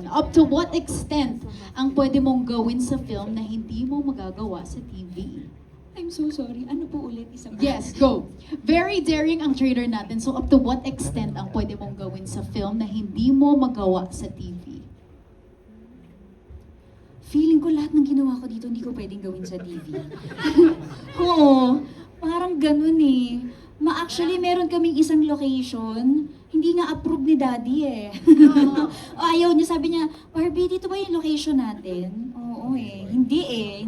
Up to what extent ang pwede mong gawin sa film na hindi mo magagawa sa TV? I'm so sorry. Ano po ulit? Isang Yes, go. Very daring ang trailer natin. So up to what extent ang pwede mong gawin sa film na hindi mo magawa sa TV? Feeling ko lahat ng ginawa ko dito hindi ko pwedeng gawin sa TV. Oo, parang ganun eh. Actually, meron kaming isang location, hindi nga approve ni Daddy eh. Ayaw niya, sabi niya, Barbie, dito ba yung location natin? Oo eh, hindi eh.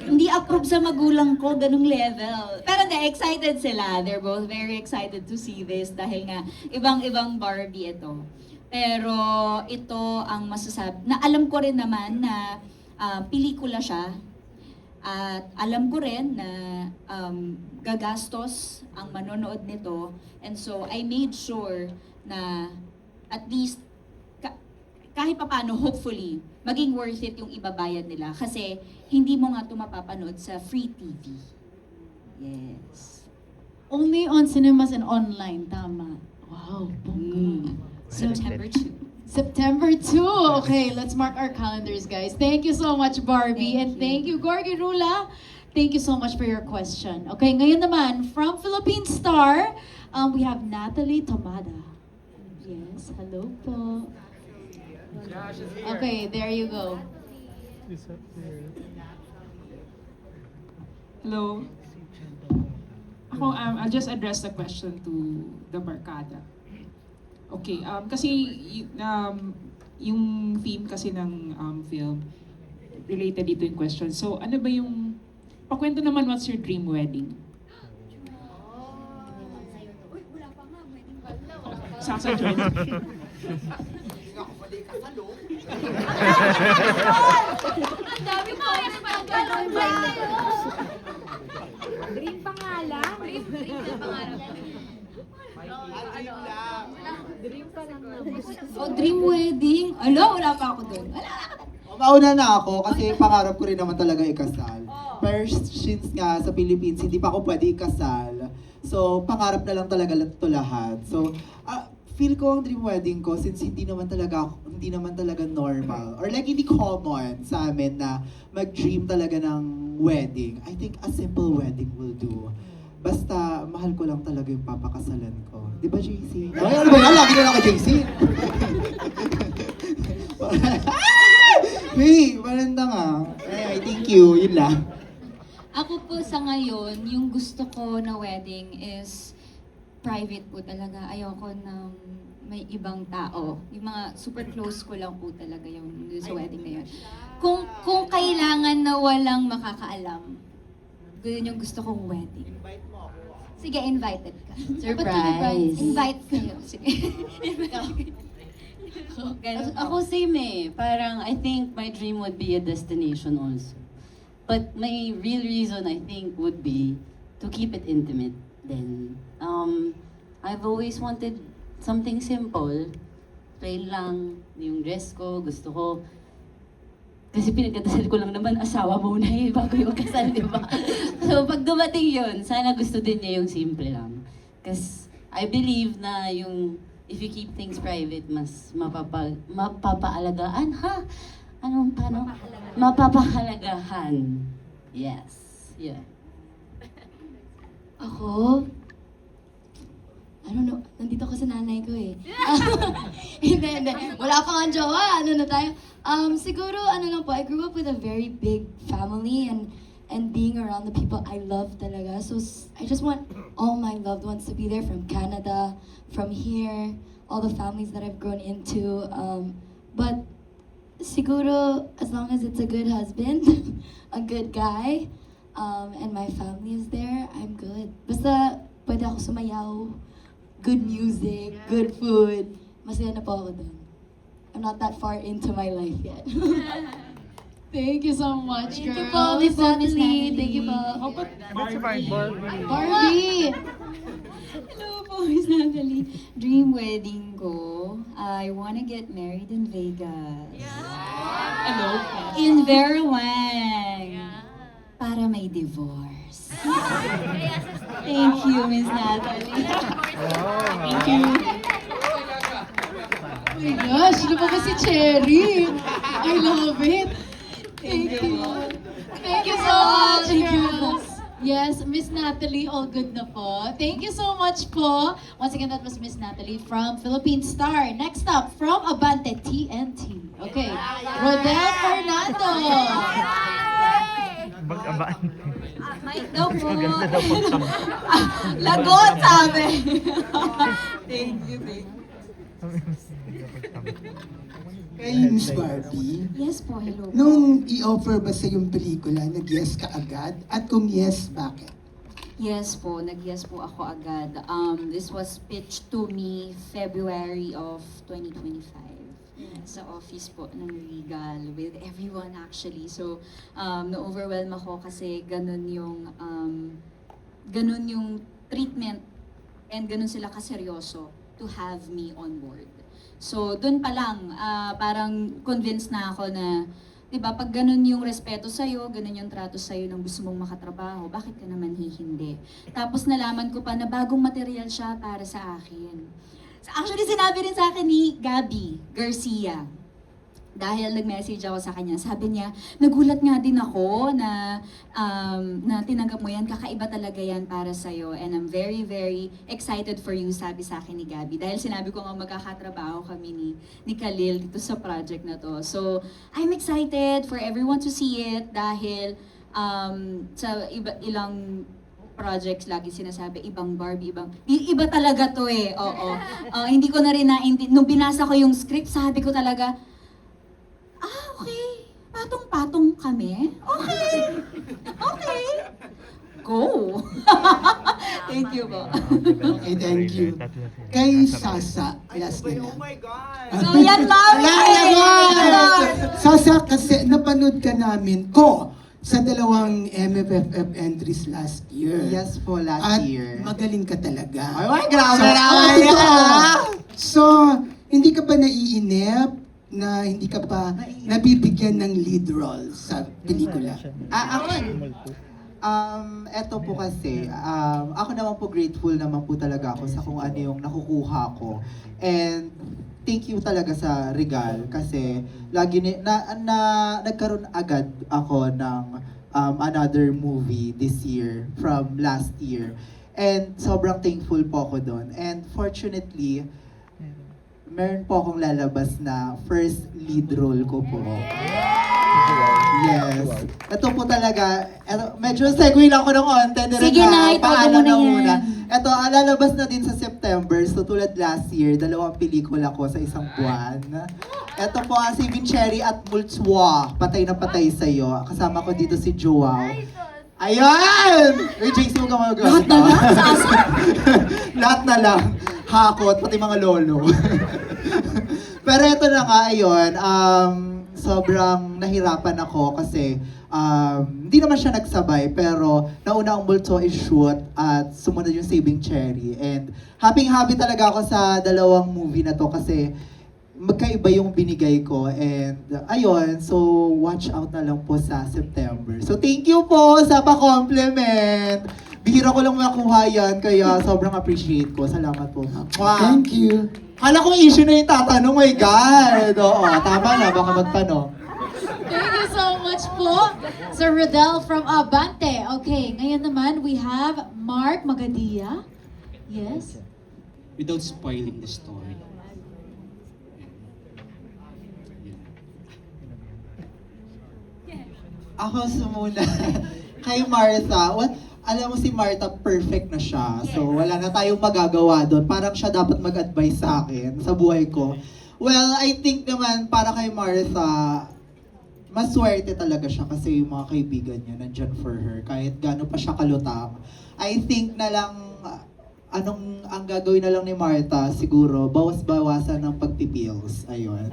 Hindi approve sa magulang ko, ganung level. Pero hindi, excited sila. They're both very excited to see this dahil nga ibang-ibang Barbie ito. Pero ito ang masasabi, na alam ko rin naman na pelikula siya. At alam ko rin na gagastos ang manonood nito. And so I made sure na at least kahit papano, hopefully, maging worth it yung ibabayad nila. Kasi hindi mo nga ito mapapanood sa free TV. Yes. Only on cinemas and online, tama. Wow, bongga. September 2. September 2. Okay, let's mark our calendars, guys. Thank you so much, Barbie. And thank you, Gorgie Rula. Thank you so much for your question. Okay, ngayon naman, from Philippine Star, we have Natalie Tomada. Yes, hello po. Okay, there you go. Hello. Ako, I'll just address the question to the Barkada. Okay, kasi yung theme kasi ng film, related dito yung question. So, ano ba yung, pakwento naman, what's your dream wedding? Sasadyon. Ang dami mo yung pagkalong Dream pangalan? Dream na pangalan. Oh, dream wedding? Ala, wala pa ako doon. Mauna na ako kasi pangarap ko rin naman talaga ikasal. Pero since nga sa Philippines, hindi pa ako pwede ikasal. So, pangarap na lang talaga ito lahat. So, feel ko ang dream wedding ko since hindi naman talaga normal or like hindi common sa amin na mag-dream talaga ng wedding. I think a simple wedding will do. Basta, mahal ko lang talaga yung papakasalan ko. Di ba, JC? Ay, ano ba yan? Lagi na lang kay JC. Hey, maganda nga. Anyway, thank you. Yun lang. Ako po sa ngayon, yung gusto ko na wedding is private po talaga. Ayoko na may ibang tao. Yung mga super close ko lang po talaga yung sa wedding na yun. Kung kailangan na walang makakaalam, yun yung gusto kong wedding. Sige, invited ka. Surprise. Invite kayo. Sige. Ako same eh. Parang I think my dream would be a destination also. But my real reason I think would be to keep it intimate then. I've always wanted something simple. Plain lang. Yung dress ko, gusto ko. Kasi pinagdadasal ko lang naman asawa muna eh, bago yung kasal, di ba? So pag dumating yun, sana gusto din niya yung simple lang. Kasi I believe na yung if you keep things private, mas mapapaalagaan, ha? Paano? Mapapahalagahan. Yes. Yeah. Ako? I don't know. Nandito ko sa nanay ko eh. Hindi. Wala pa nga jowa. Ano na tayo? Siguro, lang po, I grew up with a very big family and being around the people I love talaga. So, I just want all my loved ones to be there from Canada, from here, all the families that I've grown into. But, siguro, as long as it's a good husband, a good guy, and my family is there, I'm good. Basta, pwede ako sumayaw, good music, good food, masaya na po ako dun. I'm not that far into my life yet. Thank you so much, Thank you girl. po, Miss Natalie. Thank you po. How about Barbie? Barbie! Hello po, Miss Natalie. Dream wedding ko, I wanna get married in Vegas. Hello? In Verwang. Para may divorce. Thank you, Miss Natalie. Thank you. my gosh, ano pa ba si Cherry? I love it. Thank you. Thank you so much, girls. Yes, Miss Natalie, all good na po. Thank you so much po. Once again, that was Miss Natalie from Philippine Star. Next up, from Abante TNT. Okay, Rodel Fernando. Mag-abaan. Mike daw po. Maganda daw po sa... Lagot, sabi. Thank you. Kay Miss Barbie, Yes po, hello po. nung i-offer ba sa yung pelikula, nag-yes ka agad? At kung yes, bakit? Yes po, nag-yes po ako agad. This was pitched to me February of 2025 sa office po ng Regal with everyone actually. So, na-overwhelm ako kasi ganun yung treatment and ganun sila kaseryoso to have me on board. So, dun pa lang, parang convinced na ako na, di ba, pag ganun yung respeto sa'yo, ganun yung trato sa'yo ng gusto mong makatrabaho, bakit ka naman hihindi? Tapos nalaman ko pa na bagong material siya para sa akin. Actually, sinabi rin sa akin ni Gabby Garcia. Dahil nag-message ako sa kanya, sabi niya, nagulat nga din ako na tinanggap mo yan, kakaiba talaga yan para sa'yo. And I'm very, very excited for you, sabi sa akin ni Gabby. Dahil sinabi ko nga magkakatrabaho kami ni Khalil dito sa project na to. So, I'm excited for everyone to see it dahil sa ilang projects lagi sinasabi, ibang Barbie, iba talaga to eh, oo. Hindi ko na rin naintindihan. Nung binasa ko yung script, sabi ko talaga, okay. Patong-patong kami? Okay. Okay. Go. Thank you po. Okay, thank you. Kay Sasa, last na lang. So yan, mami! Sasa, kasi napanood ka namin ko sa dalawang MFFF entries last year. Yes po, last At year. magaling ka talaga. Ay, grabe So, naman totoo. yan! So, hindi ka ba naiinip na hindi ka pa nabibigyan ng lead role sa pelikula? Eto po kasi, ako naman po grateful naman po talaga ako sa kung ano yung nakukuha ko. And thank you talaga sa Regal kasi lagi nagkaroon agad ako ng another movie this year from last year. And sobrang thankful po ako doon. And fortunately, meron po akong lalabas na first lead role ko po. Yes. Ito po talaga, medyo segue lang ko ng onte. Sige na, itago mo na yan. Ito, lalabas na din sa September. So tulad last year, 2 pelikula ko sa isang buwan. Ito po si Vincherry at Multswa, Patay na Patay Sa'yo. Kasama ko dito si Joao. Ayan! Uy, JC, huwag ka magagamit. Lahat na lang? Sasa? Lahat na lang. Hakot, pati mga lolo. Pero ito na nga, ayun, sobrang nahirapan ako kasi hindi naman siya nagsabay, pero nauna ang Multo is shoot at sumunod yung Saving Cherry. And happy talaga ako sa dalawang movie na to kasi magkaiba yung binigay ko. And ayun, so watch out na lang po sa September. So thank you po sa pa-compliment. Bihira ko lang makuha yan, kaya sobrang appreciate ko. Salamat po. Wow. Thank you. Kala ko issue na yung tatanong, my God! Oo, tama na, baka magtanong. Thank you so much po, Sir Rodel from Abante. Okay, ngayon naman we have Mark Magadia. Yes? Without spoiling the story. Ako sumuna. Kay Martha, alam mo si Martha, perfect na siya. So wala na tayong magagawa doon. Parang siya dapat mag-advise sa akin sa buhay ko. Well, I think naman para kay Martha, maswerte talaga siya kasi yung mga kaibigan niya nandyan for her. Kahit gaano pa siya kalutang. I think na lang, ang gagawin na lang ni Martha, siguro, bawas-bawasan ng pagpipills. Ayun.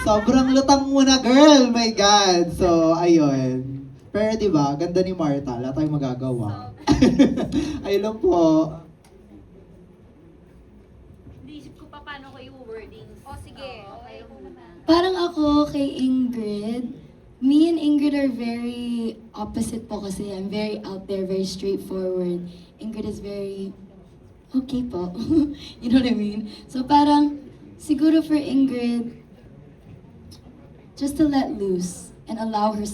Sobrang lutang mo na, girl! My God! So, ayun. Pero di ba, ganda ni Martha, wala tayong magagawa. Ayun lang po. Naisip ko pa paano ko i-wording. O sige, okay. Parang ako kay Ingrid, me and Ingrid are very opposite po kasi I'm very out there, very straightforward. Ingrid is very, okay po. You know what I mean? So parang, siguro for Ingrid, just to let loose and allow her